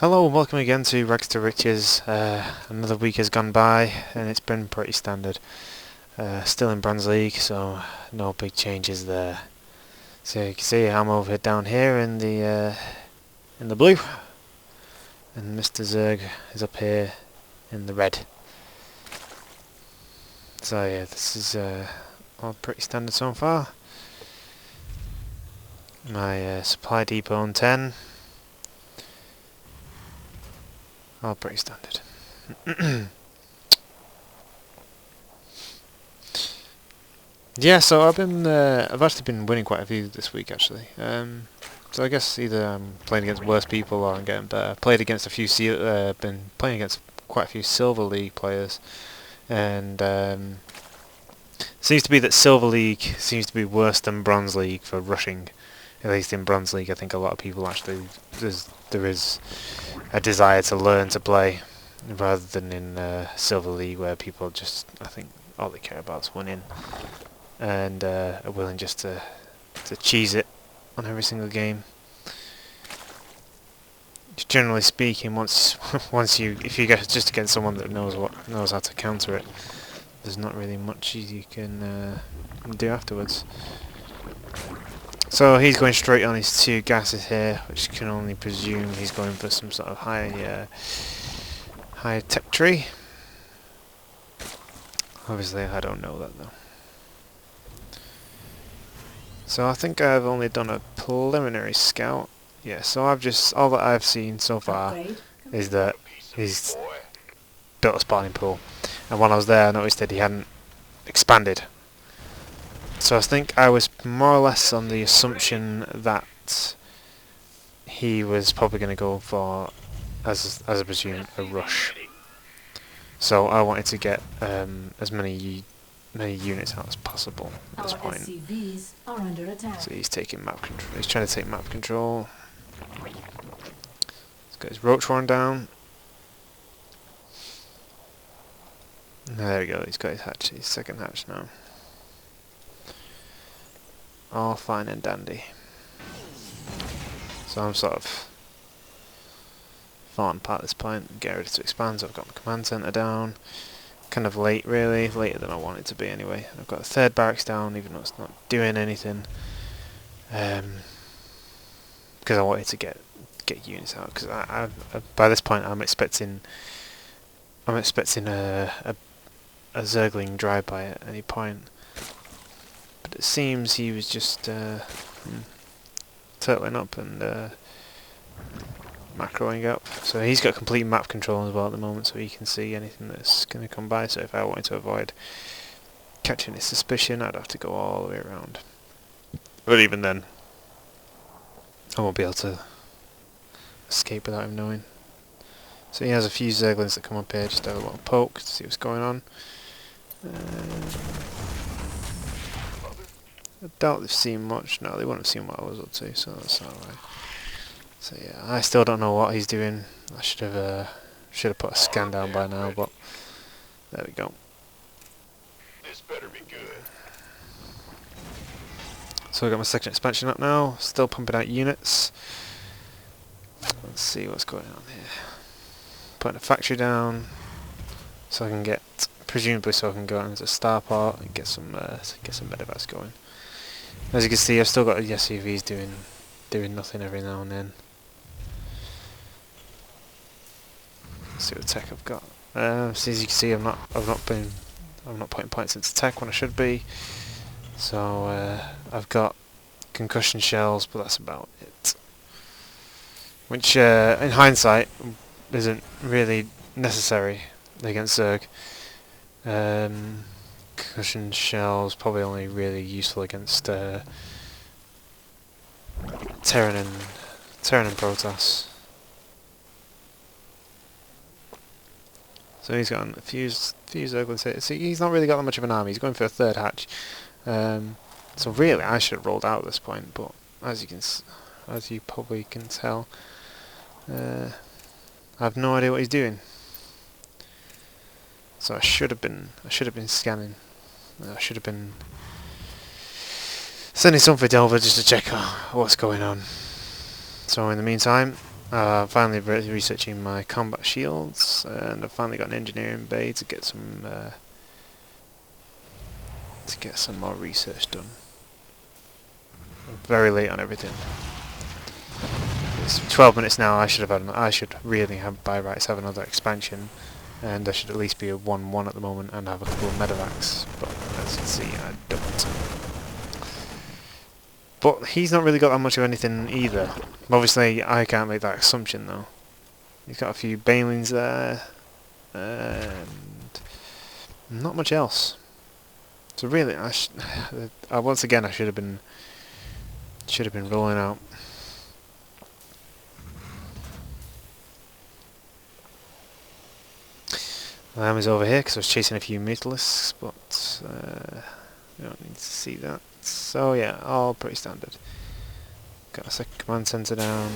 Hello and welcome again to Rags to Riches. Another week has gone by and it's been pretty standard. Still in Bronze League, so no big changes there. So you can see I'm over down here in the blue, and Mr. Zerg is up here in the red. So yeah, this is all pretty standard so far. My supply depot on 10. All pretty standard. Yeah, so I've actually been winning quite a few this week actually. So I guess either I'm playing against worse people or I'm getting better. Played against been playing against quite a few Silver League players, and seems to be that Silver League seems to be worse than Bronze League for rushing. At least in Bronze League, I think a lot of people actually there is a desire to learn to play, rather than in Silver League where people just, I think, all they care about is winning, and are willing just to cheese it on every single game. Just generally speaking, if you get just against someone that knows how to counter it, there's not really much you can do afterwards. So he's going straight on his two gases here, which can only presume he's going for some sort of high tech tree. Obviously, I don't know that though. So I think I've only done a preliminary scout. Yeah, so all that I've seen so far is that he's built a spawning pool, and while I was there I noticed that he hadn't expanded. So I think I was more or less on the assumption that he was probably going to go for, as I presume, a rush. So I wanted to get as many units out as possible at this point. So he's taking map control. He's trying to take map control. He's got his Roach Horn down. There we go. He's got his second hatch now. All fine and dandy. So I'm sort of falling apart at this point. Get ready to expand. So I've got my command center down. Kind of late, really, later than I want it to be anyway. I've got a third barracks down, even though it's not doing anything, because I wanted to get units out. Because I by this point I'm expecting a Zergling drive-by at any point. But it seems he was just turtling up and macroing up. So he's got complete map control as well at the moment, so he can see anything that's going to come by. So if I wanted to avoid catching his suspicion, I'd have to go all the way around. But even then, I won't be able to escape without him knowing. So he has a few Zerglings that come up here just to have a little poke to see what's going on. I doubt they've seen much. No, they wouldn't have seen what I was up to, so that's alright. So yeah, I still don't know what he's doing. I should have put a scan down by now, but there we go. This better be good. So I've got my second expansion up now, still pumping out units. Let's see what's going on here. Putting a factory down, so I can get, presumably so I can go out into Starport and get some medevacs going. As you can see, I've still got the SUVs doing nothing every now and then. Let's see what tech I've got. So as you can see, I'm not putting points into tech when I should be. So I've got concussion shells, but that's about it. Which, in hindsight, isn't really necessary against Zerg. Concussion shells probably only really useful against Terran and Protoss. So he's got a few Zerglings here. See, he's not really got that much of an army. He's going for a third hatch. So really, I should have rolled out at this point. But as you probably can tell, I have no idea what he's doing. So I should have been scanning. I should have been sending something over just to check what's going on. So in the meantime, Finally researching my combat shields, and I've finally got an engineering bay to get some more research done. I'm very late on everything. It's 12 minutes now. I should really have by rights have another expansion, and I should at least be a 1-1 at the moment and have a couple of medevacs. But as you can see, I don't. But he's not really got that much of anything either. Obviously, I can't make that assumption though. He's got a few banelings there, and not much else. So really, once again, I should have been rolling out. The army's over here because I was chasing a few Mutalisks, but you don't need to see that. So yeah, all pretty standard. Got a second command centre down.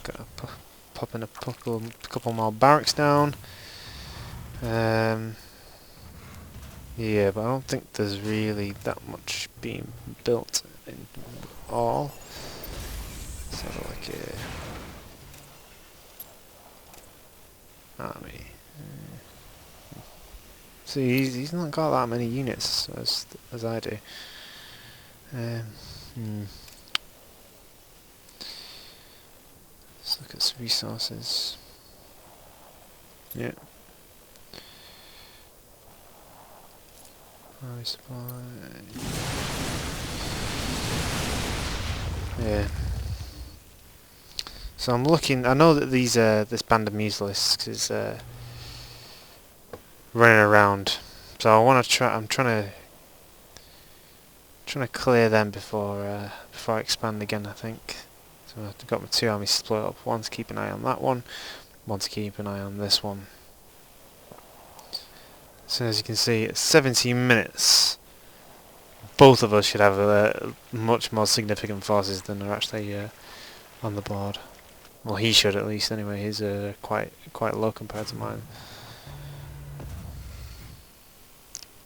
Got to pop in a couple more barracks down. Yeah, but I don't think there's really that much being built in all. Let's have a look here. Army. See, he's not got that many units as I do. Let's look at some resources. Yeah. Army supply. Yeah. So I'm looking. I know that this band of Mutalisks is running around. So I want to try. I'm trying to clear them before I expand again. I think. So I've got my 2 armies split up. One to keep an eye on that one. One to keep an eye on this one. So as you can see, it's 17 minutes. Both of us should have much more significant forces than are actually on the board. Well, he should at least. Anyway, he's quite low compared to mine.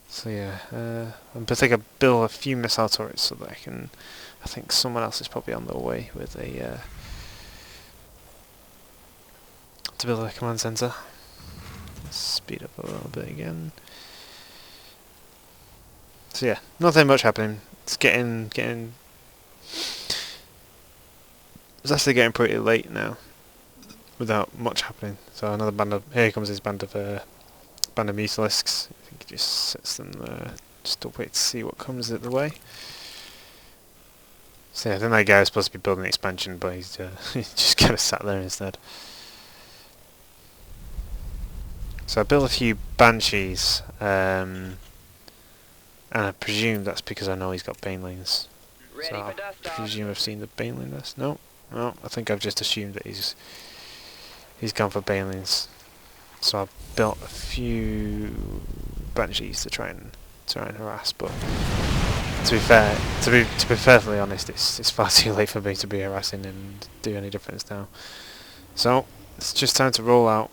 So yeah, I think I build a few missile turrets so that I think someone else is probably on their way with to build a command center. Speed up a little bit again. So yeah, nothing much happening. It's actually getting pretty late now, without much happening. So another here comes this band of Mutalisks. I think he just sets them there, just to wait to see what comes the way. So yeah, I think that guy was supposed to be building an expansion, but he's just kind of sat there instead. So I built a few Banshees, and I presume that's because I know he's got Banelings. So I presume I've seen the Baneling list. No, I think I've just assumed that he's gone for Banelings. So I built a few Banshees to try and harass. But to be fair, to be perfectly honest, it's far too late for me to be harassing and do any difference now. So it's just time to roll out.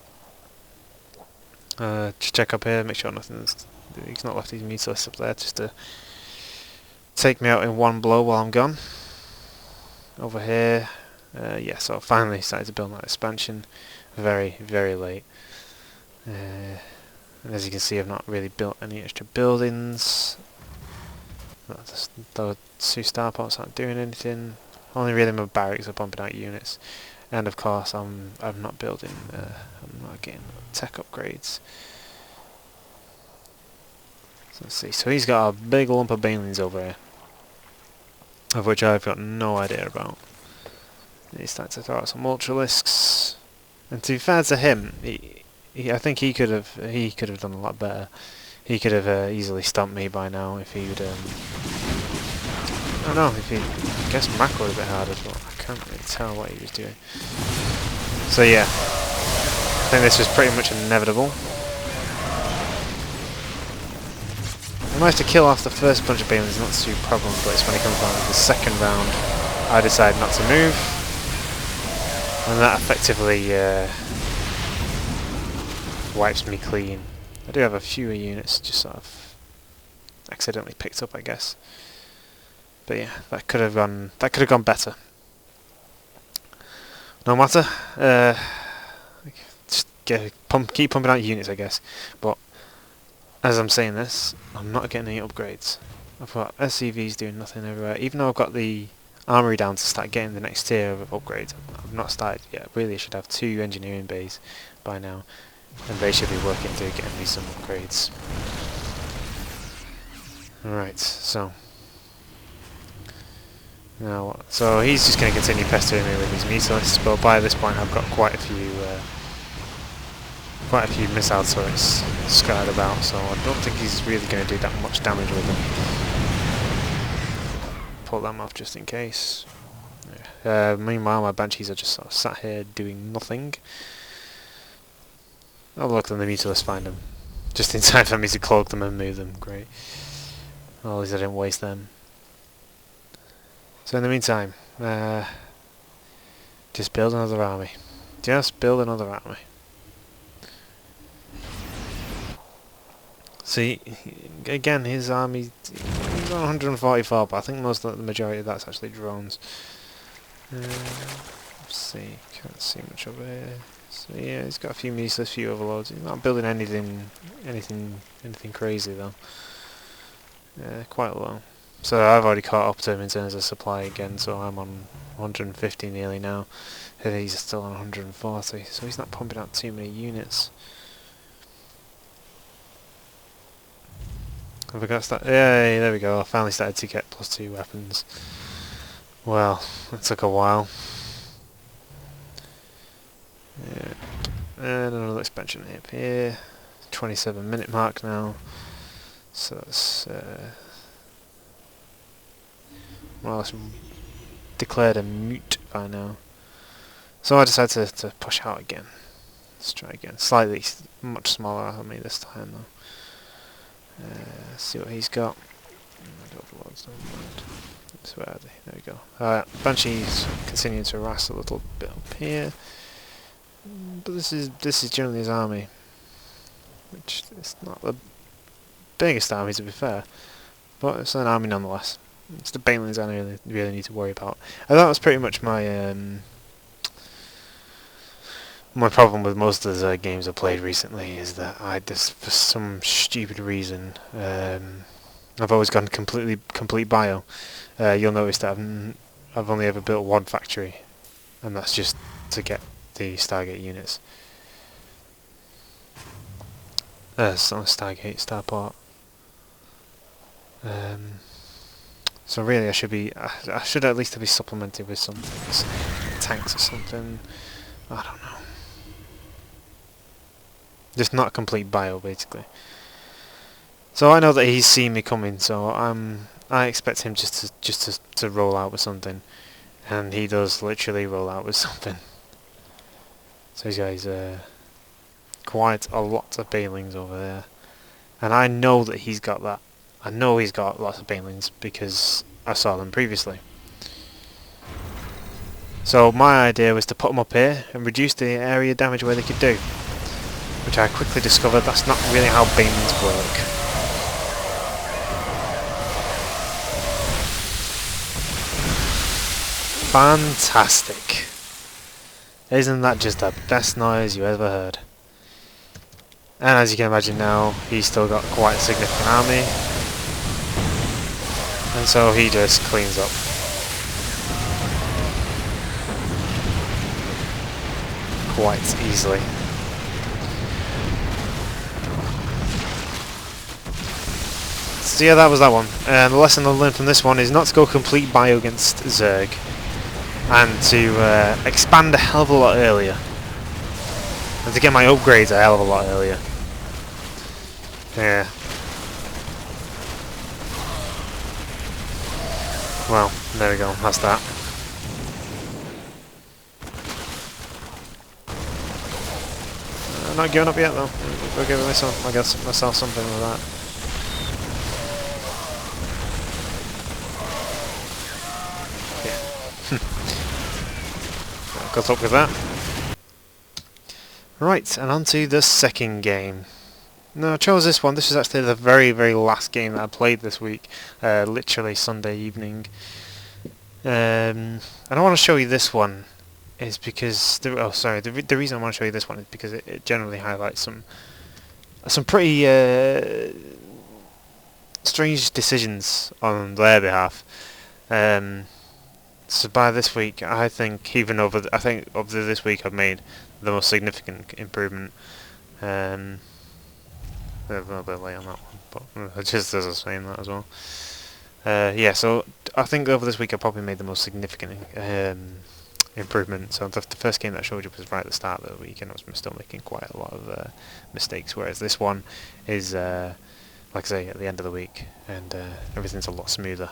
Just check up here, make sure he's not left his Mutalisks up there just to take me out in one blow while I'm gone. Over here, yeah, so I finally started to build that expansion. Very, very late. And as you can see, I've not really built any extra buildings. The 2 starports aren't doing anything. Only really my barracks are pumping out units. And of course, I'm not building. I'm not getting tech upgrades. So let's see. So he's got a big lump of Banelings over here, of which I've got no idea about. He's starting to throw out some Ultralisks. And to be fair to him, I think he could have done a lot better. He could have easily stumped me by now if he would. I don't know if he. I guess macro a bit harder, but I can't really tell what he was doing. So yeah, I think this was pretty much inevitable. I managed to kill off the first bunch of Banelings, not too problem, but it's when it comes down to the second round, I decide not to move, and that effectively wipes me clean. I do have a few units just sort of accidentally picked up, I guess. But yeah, that could have gone better. No matter. Just keep pumping out units, I guess. But as I'm saying this, I'm not getting any upgrades. I've got SCVs doing nothing everywhere. Even though I've got the armory down to start getting the next tier of upgrades, I've not started yet. Really, I should have 2 engineering bays by now, and they should be working to getting me some upgrades. Alright, so now, so he's just going to continue pestering me with his mutalisks, but by this point I've got quite a few missile turrets scattered about, so I don't think he's really going to do that much damage with them. Pull them off just in case. Yeah. Meanwhile, my banshees are just sort of sat here doing nothing. Oh look, then the mutalisks find them. Just in time for me to cloak them and move them. Great. Well, at least I didn't waste them. So in the meantime, just build another army. Just build another army. See, again, his army, he's on 144, but I think the majority of that's actually drones. Let's see, can't see much over here. So yeah, he's got a few useless, few overloads. He's not building anything crazy though. Quite low. So I've already caught up to him in terms of supply again, so I'm on 150 nearly now. And he's still on 140, so he's not pumping out too many units. Have I got start? Yay, there we go. I finally started to get +2 weapons. Well, it took a while. Yeah. And another expansion up here. 27-minute mark now. So it's well, it's declared a mute by now. So I decided to push out again. Let's try again. Slightly much smaller army this time though. See what he's got. So where are they? There we go. Banshees continuing to harass a little bit up here. But this is generally his army. Which is not the biggest army to be fair. But it's an army nonetheless. It's the Banelings I really need to worry about. And that was pretty much my my problem with most of the games I've played recently, is that I just, for some stupid reason, I've always gone complete bio. You'll notice that I've only ever built one factory, and that's just to get the Stargate units. It's not Stargate, Starport. So really, I should at least be supplemented with some tanks or something. I don't know. Just not complete bio, basically. So I know that he's seen me coming, so I expect him just to roll out with something, and he does literally roll out with something. So he's got quite a lot of Banelings over there, and I know that he's got that. I know he's got lots of Banelings because I saw them previously. So my idea was to put them up here and reduce the area damage where they could do, which I quickly discovered that's not really how Banelings work. Fantastic! Isn't that just the best noise you ever heard? And as you can imagine now, he's still got quite a significant army. And so he just cleans up. Quite easily. So yeah, that was that one. And the lesson I learned from this one is not to go complete bio against Zerg, and to expand a hell of a lot earlier, and to get my upgrades a hell of a lot earlier. Yeah. Well, there we go. That's that. Not giving up yet though. We'll give myself something with that. Yeah. Good luck with that. Right, and on to the second game. No, I chose this one. This is actually the very, very last game that I played this week. Literally Sunday evening. And I want to show you this one is because the reason I want to show you this one is because it generally highlights some pretty strange decisions on their behalf. So by this week, I think over this week I've made the most significant improvement. A little bit late on that one, but just as I was saying that as well. Yeah, so I think over this week I probably made the most significant improvement. So the first game that I showed you was right at the start of the week, and I was still making quite a lot of mistakes, whereas this one is, like I say, at the end of the week, and everything's a lot smoother.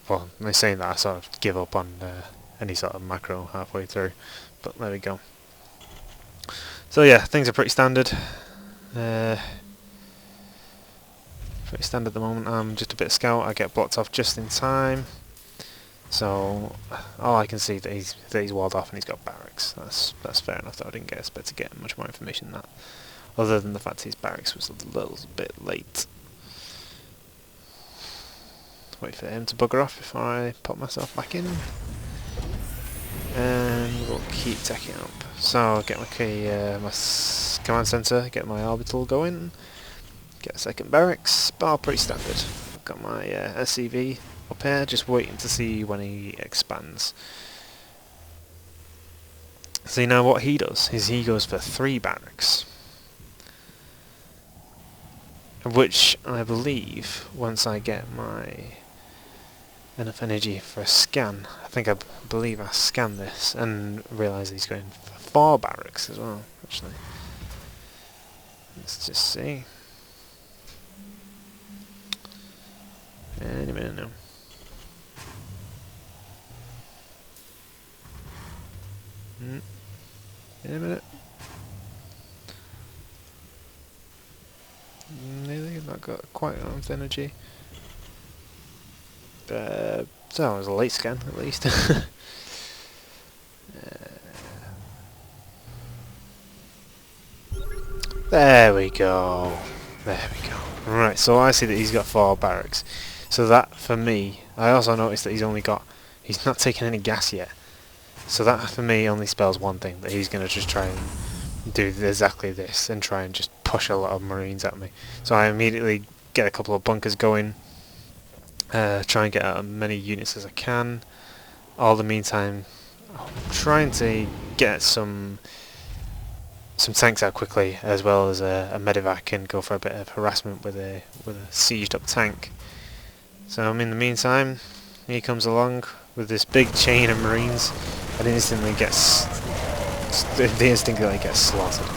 Well, they're saying that I sort of give up on any sort of macro halfway through, but there we go. So yeah, things are pretty standard. Pretty standard at the moment. I'm just a bit of scout. I get blocked off just in time. So all I can see that he's walled off and he's got barracks. That's fair enough. Though I didn't expect to get much more information than that, other than the fact his barracks was a little bit late. Wait for him to bugger off before I put myself back in, and we'll keep taking up. So get my command center, get my orbital going, get a second barracks. But pretty standard. I've got my SCV up here, just waiting to see when he expands. So you know what he does is he goes for 3 barracks, which I believe once I get my enough energy for a scan, I believe I scan this and realise he's going for 4 barracks as well, actually. Let's just see. Any minute now. In a minute. Nearly, not got quite enough energy. So it was a late scan at least. There we go. There we go. Right, so I see that he's got 4 barracks. So that, for me, I also noticed that he's not taken any gas yet. So that, for me, only spells one thing, that he's going to just try and do exactly this and try and just push a lot of Marines at me. So I immediately get a couple of bunkers going, try and get out as many units as I can. All the meantime, I'm trying to get some tanks out quickly, as well as a medevac, and go for a bit of harassment with a sieged up tank. So in the meantime, he comes along with this big chain of Marines and instantly gets slaughtered.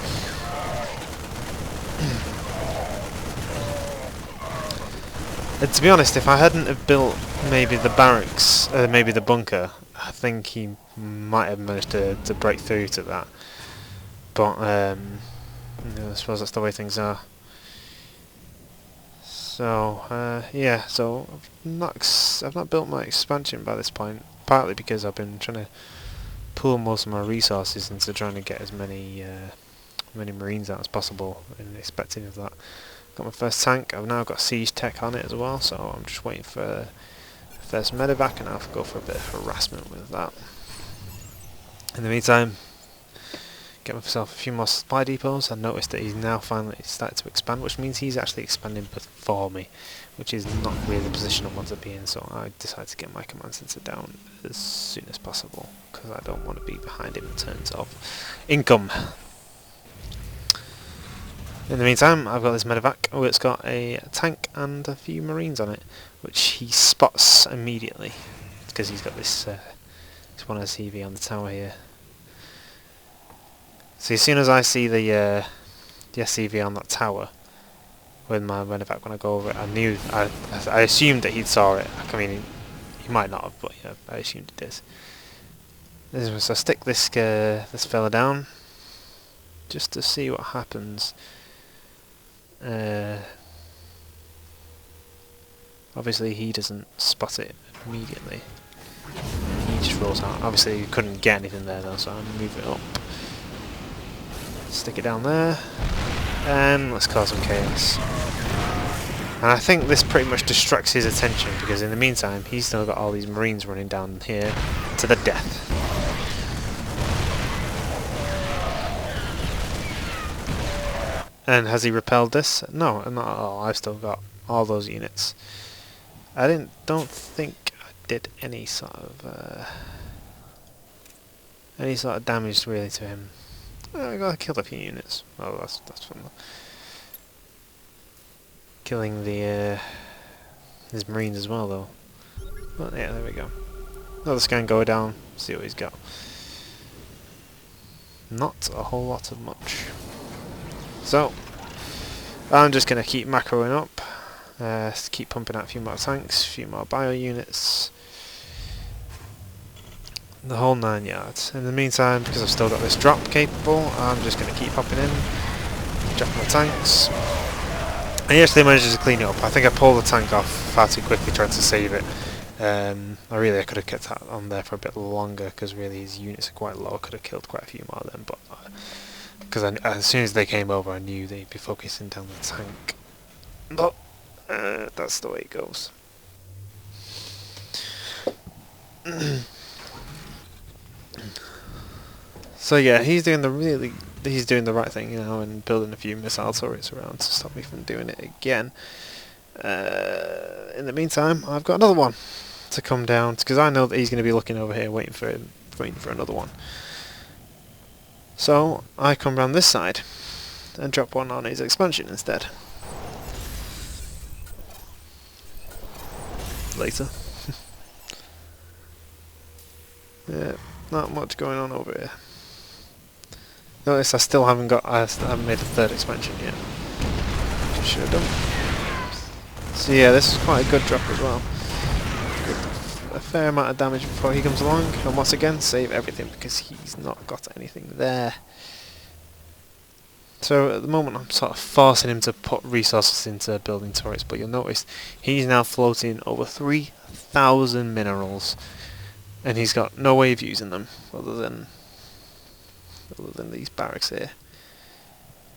And to be honest, if I hadn't have built maybe the barracks, maybe the bunker, I think he might have managed to break through to that. But I suppose that's the way things are. So yeah, so I've not built my expansion by this point, partly because I've been trying to pool most of my resources into trying to get as many Marines out as possible, and expecting of that. Got my first tank. I've now got siege tech on it as well, so I'm just waiting for the first medevac, and I'll go for a bit of harassment with that. In the meantime, get myself a few more supply depots. I noticed that he's now finally started to expand, which means he's actually expanding before me, which is not really the position I want to be in, so I decided to get my command center down as soon as possible, because I don't want to be behind him in terms of income. In the meantime, I've got this medevac. Oh, it's got a tank and a few Marines on it, which he spots immediately, because he's got this one SCV on the tower here. So as soon as I see the SCV on that tower with my medevac when I go over it, I assumed that he'd saw it. I mean, he might not have, but yeah, I assumed he did. So I stick this fella down just to see what happens. Obviously he doesn't spot it immediately. He just rolls out. Obviously he couldn't get anything there though, so I'm gonna move it up. Stick it down there. and let's cause some chaos. And I think this pretty much distracts his attention, because in the meantime he's still got all these marines running down here to the death. And has he repelled this? No, not at all. I've still got all those units. I don't think I did any sort of damage really to him. I killed a few units. Oh, that's fun. Killing the his marines as well, though. Well, yeah, there we go. Another scan go down. See what he's got. Not a whole lot of much. So I'm just gonna keep macroing up. Keep pumping out a few more tanks, a few more bio units. The whole 9 yards. In the meantime, because I've still got this drop capable, I'm just going to keep popping in, dropping my tanks. And he actually manages to clean it up. I think I pulled the tank off far too quickly trying to save it. I could have kept that on there for a bit longer, because really his units are quite low. I could have killed quite a few more of them, but because as soon as they came over I knew they'd be focusing down the tank. But that's the way it goes. So yeah, he's doing the right thing, you know, and building a few missile turrets around to stop me from doing it again. In the meantime, I've got another one to come down, because I know that he's going to be looking over here waiting for another one. So I come round this side and drop one on his expansion instead. Later. Yeah, not much going on over here. Notice I still haven't made a third expansion yet. Just should have done. So yeah, this is quite a good drop as well. A fair amount of damage before he comes along, and once again save everything because he's not got anything there. So at the moment I'm sort of forcing him to put resources into building turrets, but you'll notice he's now floating over 3,000 minerals, and he's got no way of using them other than these barracks here,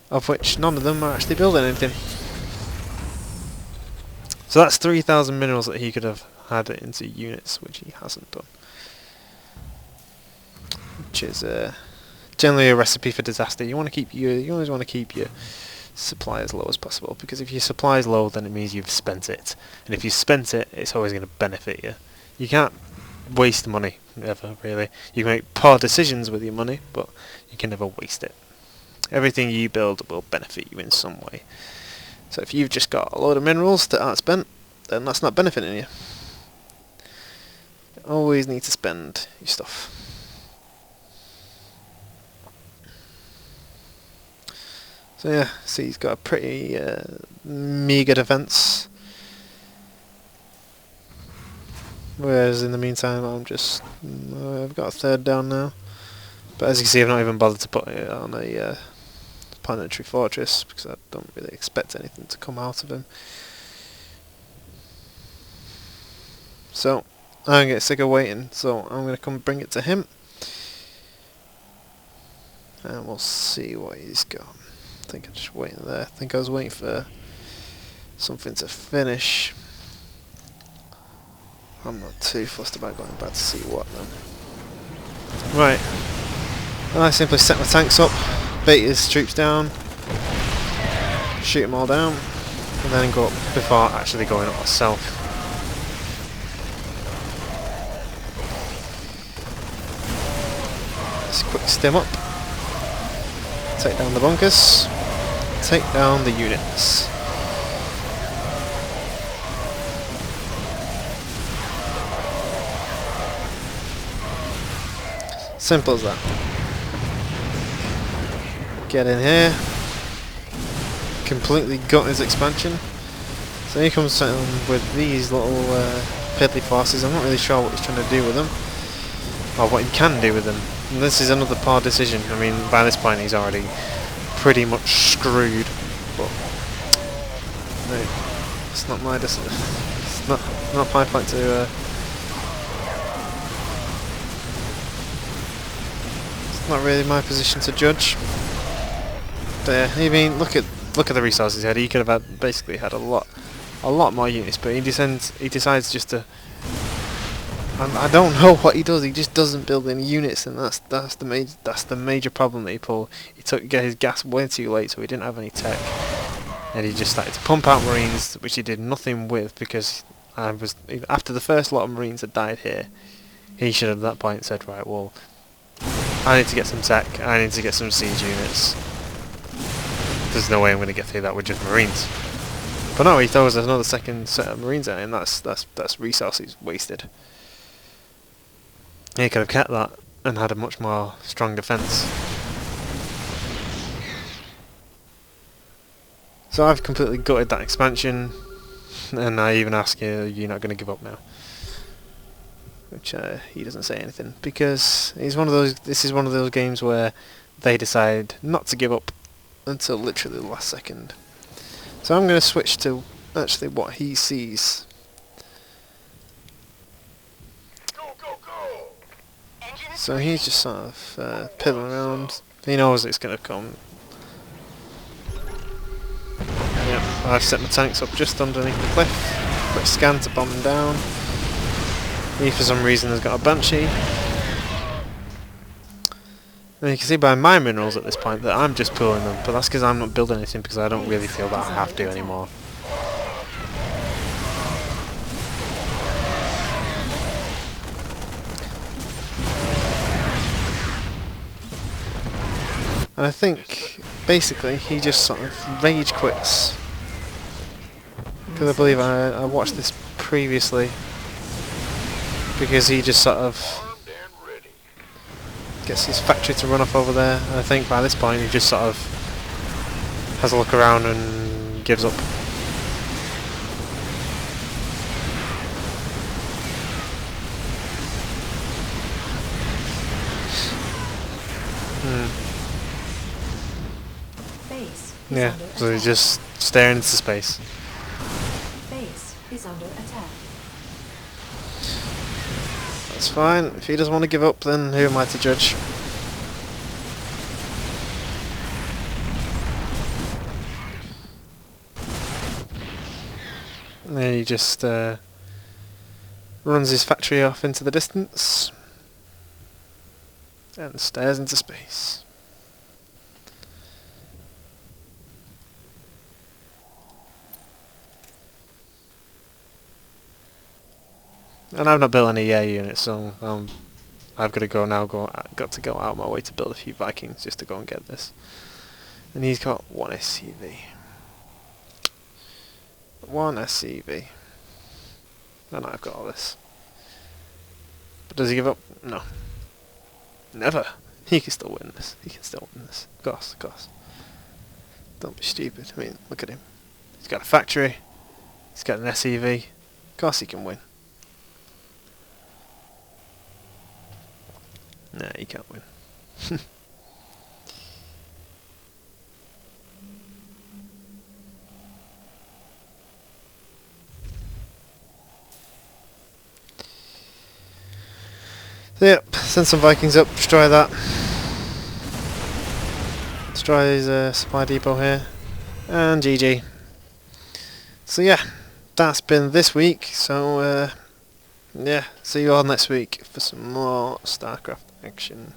of which none of them are actually building anything. So that's 3,000 minerals that he could have had into units, which he hasn't done, which is generally a recipe for disaster. You always want to keep your supply as low as possible, because if your supply is low, then it means you've spent it, and if you spent it, it's always going to benefit you. You can't waste money, ever, really. You can make poor decisions with your money, but you can never waste it. Everything you build will benefit you in some way. So if you've just got a load of minerals that aren't spent, then that's not benefiting you. You always need to spend your stuff. So yeah, see, he's got a pretty meagre defense. Whereas in the meantime, I've got a third down now. But as you can see, I've not even bothered to put it on a planetary fortress, because I don't really expect anything to come out of him. So I'm getting sick of waiting, so I'm going to come bring it to him. And we'll see what he's got. I think I'm just waiting there. I think I was waiting for something to finish. I'm not too fussed about going back to see what then. Right. I simply set my tanks up, bait his troops down, shoot them all down, and then go up before actually going up myself. Just quick stim up. Take down the bunkers. Take down the units. Simple as that. Get in here. Completely gut his expansion. So he comes down with these little piddly forces. I'm not really sure what he's trying to do with them, or what he can do with them. And this is another poor decision. I mean, by this point he's already pretty much screwed. But no, it's not my decision. It's not my point to. It's not really my position to judge. I mean, look at the resources he had. He could have basically had a lot more units, but he decides just to. I don't know what he does. He just doesn't build any units, and that's the major problem that he pulled. He took his gas way too late, so he didn't have any tech, and he just started to pump out Marines, which he did nothing with because after the first lot of Marines had died here, he should have at that point said, right, well, I need to get some tech. I need to get some siege units. There's no way I'm going to get through that with just Marines. But no, he throws another second set of Marines at him. That's resources wasted. He could have kept that and had a much more strong defence. So I've completely gutted that expansion, and I even ask you, you're not going to give up now? Which he doesn't say anything, because this is one of those games where they decide not to give up until literally the last second. So I'm going to switch to actually what he sees. So he's just sort of piddling around. He knows it's going to come. Yep, I've set my tanks up just underneath the cliff. Quick scan to bomb them down. He for some reason has got a Banshee. And you can see by my minerals at this point that I'm just pulling them, but that's because I'm not building anything because I don't really feel that I have to anymore. And I think, basically, he just sort of rage quits. Because I believe I watched this previously. Because he just sort of gets his factory to run off over there. And I think by this point he just sort of has a look around and gives up. Yeah, so he's just staring into space. Base is under attack. That's fine. If he doesn't want to give up, then who am I to judge? And then he just runs his factory off into the distance and stares into space. And I've not built any air units, so I've got to go now. Got to go out of my way to build a few Vikings just to go and get this. And he's got one SCV. One SCV. And I've got all this. But does he give up? No. Never. He can still win this. He can still win this. Of course, of course. Don't be stupid. I mean, look at him. He's got a factory. He's got an SCV. Of course he can win. Nah, he can't win. So yep, send some Vikings up, destroy that. Destroy his supply depot here. And GG. So yeah, that's been this week. So yeah, see you all next week for some more StarCraft action.